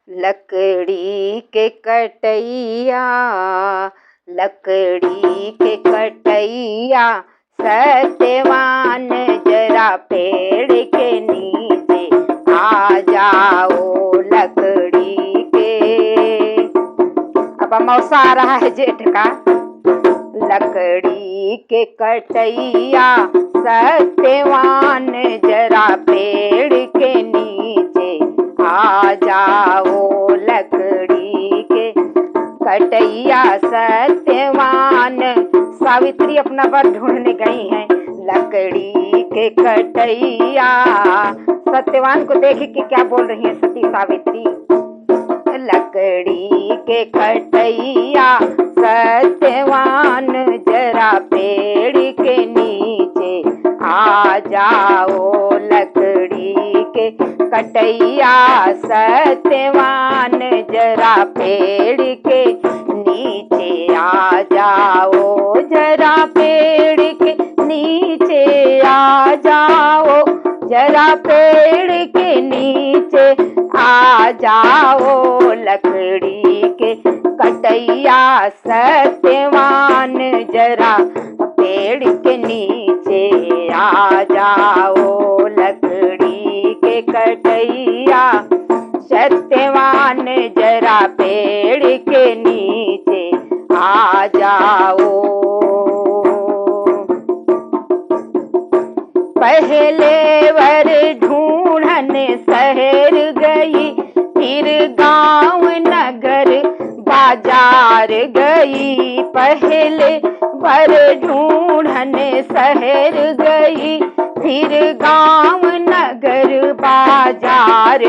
लकड़ी के कटैया, लकड़ी के कटैया, सत्यवान जरा पेड़ के नीचे आ जाओ लकड़ी के। अब मौसा आ रहा है जेठ का। लकड़ी के कटैया, सत्यवान जरा पेड़ के नीचे आ जाओ लकड़ी के कटैया, सत्यवान। सावित्री अपना वर ढूंढने गई हैं। लकड़ी के कटैया, सत्यवान को देख के क्या बोल रही है सती सावित्री। लकड़ी के कटैया, सत्यवान जरा पेड़ के नीचे आ जाओ लकड़ी के कटैया, सत्यवान जरा पेड़ के नीचे आ जाओ, जरा पेड़ के नीचे आ जाओ, जरा पेड़ के नीचे आ जाओ लकड़ी के कटैया, सत्यवान जरा पेड़ के नीचे आ जाओ लकड़ी के कटैया, सत्यवान जरा पेड़ के नीचे आ जाओ। पहले वर ढूंढन शहर गई, फिर गांव नगर बाजार गई। पहले वर ढूंढन शहर गई, फिर गांव नगर बाजार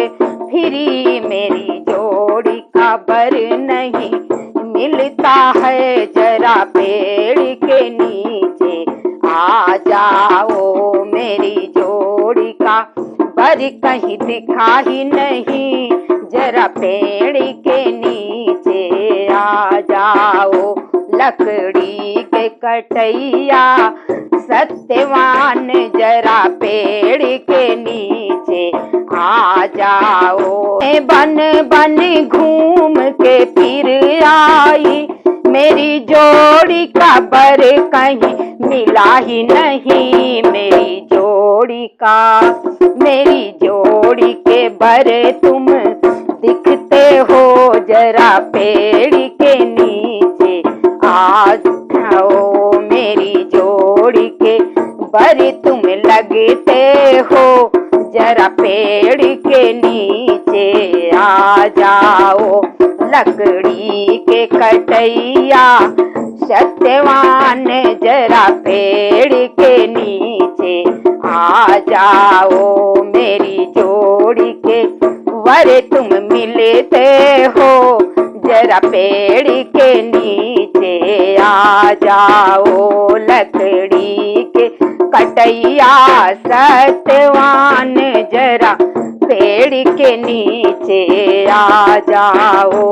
फिरी, मेरी जोड़ी का बर नहीं मिलता है, जरा पेड़ के नीचे आ जाओ, मेरी जोड़ी का बर कहीं दिखा ही नहीं, जरा पेड़ के नीचे आ जाओ लकड़ी के कटैया, सत्यवान जरा पेड़ के नीचे आ जाओ। बन बन घूम के फिर आई, मेरी जोड़ी का बर कहीं मिला ही नहीं, मेरी जोड़ी का, मेरी जोड़ी के बर तुम दिखते हो, जरा पेड़ के नीचे आ जाओ, मेरी जोड़ी के बर तुम लगते हो, जरा पेड़ के नीचे आ जाओ लकड़ी के कटैया, सत्यवान जरा पेड़ के नीचे आ जाओ, मेरी जोड़ी के वर तुम मिलते हो, जरा पेड़ के नीचे आ जाओ लकड़ी के कटैया, सत्यवान जरा पेड़ के नीचे आ जाओ।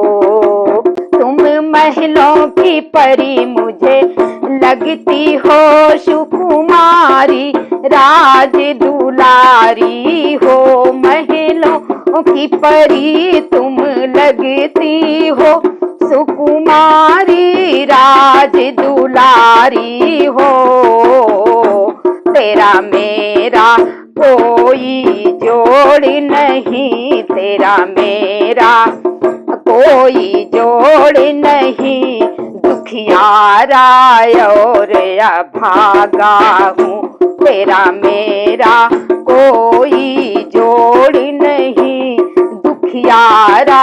तुम महलों की परी मुझे लगती हो, सुकुमारी राज दुलारी हो, महलों की परी तुम लगती हो, सुकुमारी राज दुलारी हो, तेरा मेरा कोई जोड़ नहीं, तेरा मेरा कोई जोड़ नहीं, दुखियारा और अभागा हूँ, तेरा मेरा कोई जोड़ नहीं, दुखियारा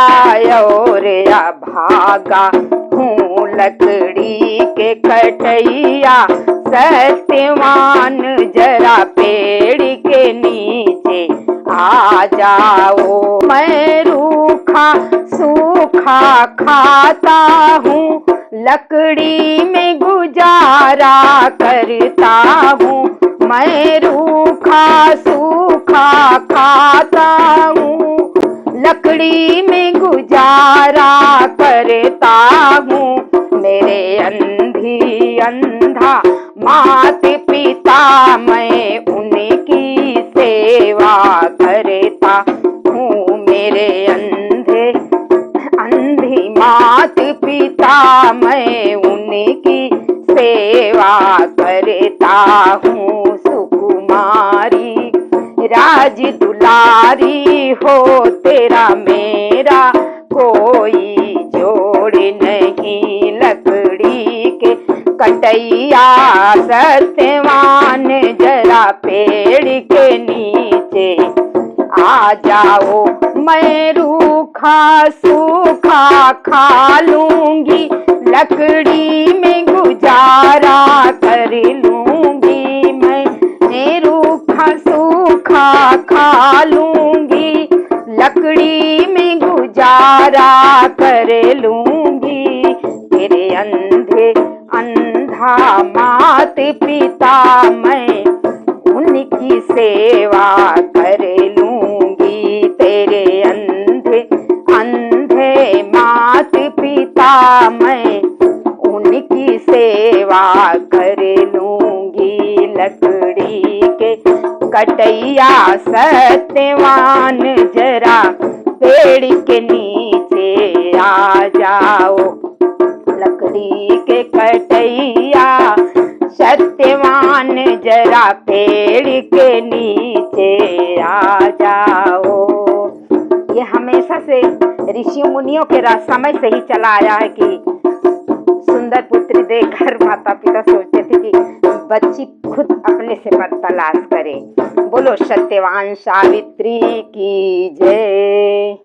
और अभागा हूँ लकड़ी के कटैया, सत्यवान जरा पेड़ के नीचे आ जाओ। मैं रूखा सूखा खाता हूँ, लकड़ी में गुजारा करता हूँ, मैं रूखा सूखा खाता हूँ, लकड़ी में गुजारा करता हूँ, मेरे अंधी अंधा मात पिता, मैं उनकी सेवा करता हूँ, मेरे अंधे राजा मैं उनकी सेवा करता हूँ सुकुमारी। राज दुलारी हो तेरा मेरा कोई जोड़ नहीं। लकड़ी के कटैया सत्यवान जरा पेड़ के नीचे आ जाओ। मैं रूखा सूखा खा लूंगी, लकड़ी में गुजारा कर लूंगी। मैं रूखा सूखा खा लूंगी, लकड़ी में गुजारा कर लूंगी। तेरे अंधे अंधा मात पिता मैं उनकी सेवा कर लूंगी। तेरे अंधे अंधे मात पिता मैं उनकी सेवा कर लूंगी। लकड़ी के कटैया सत्यवान जरा पेड़ के नीचे आ जाओ। लकड़ी के कटैया सत्यवान जरा पेड़ के नीचे आ जाओ। ये हमेशा से ऋषि मुनियों के समय से ही चला आया है कि सुंदर पुत्री देखकर माता पिता सोचते थे कि बच्ची खुद अपने से पर तलाश करे। बोलो सत्यवान सावित्री की जय।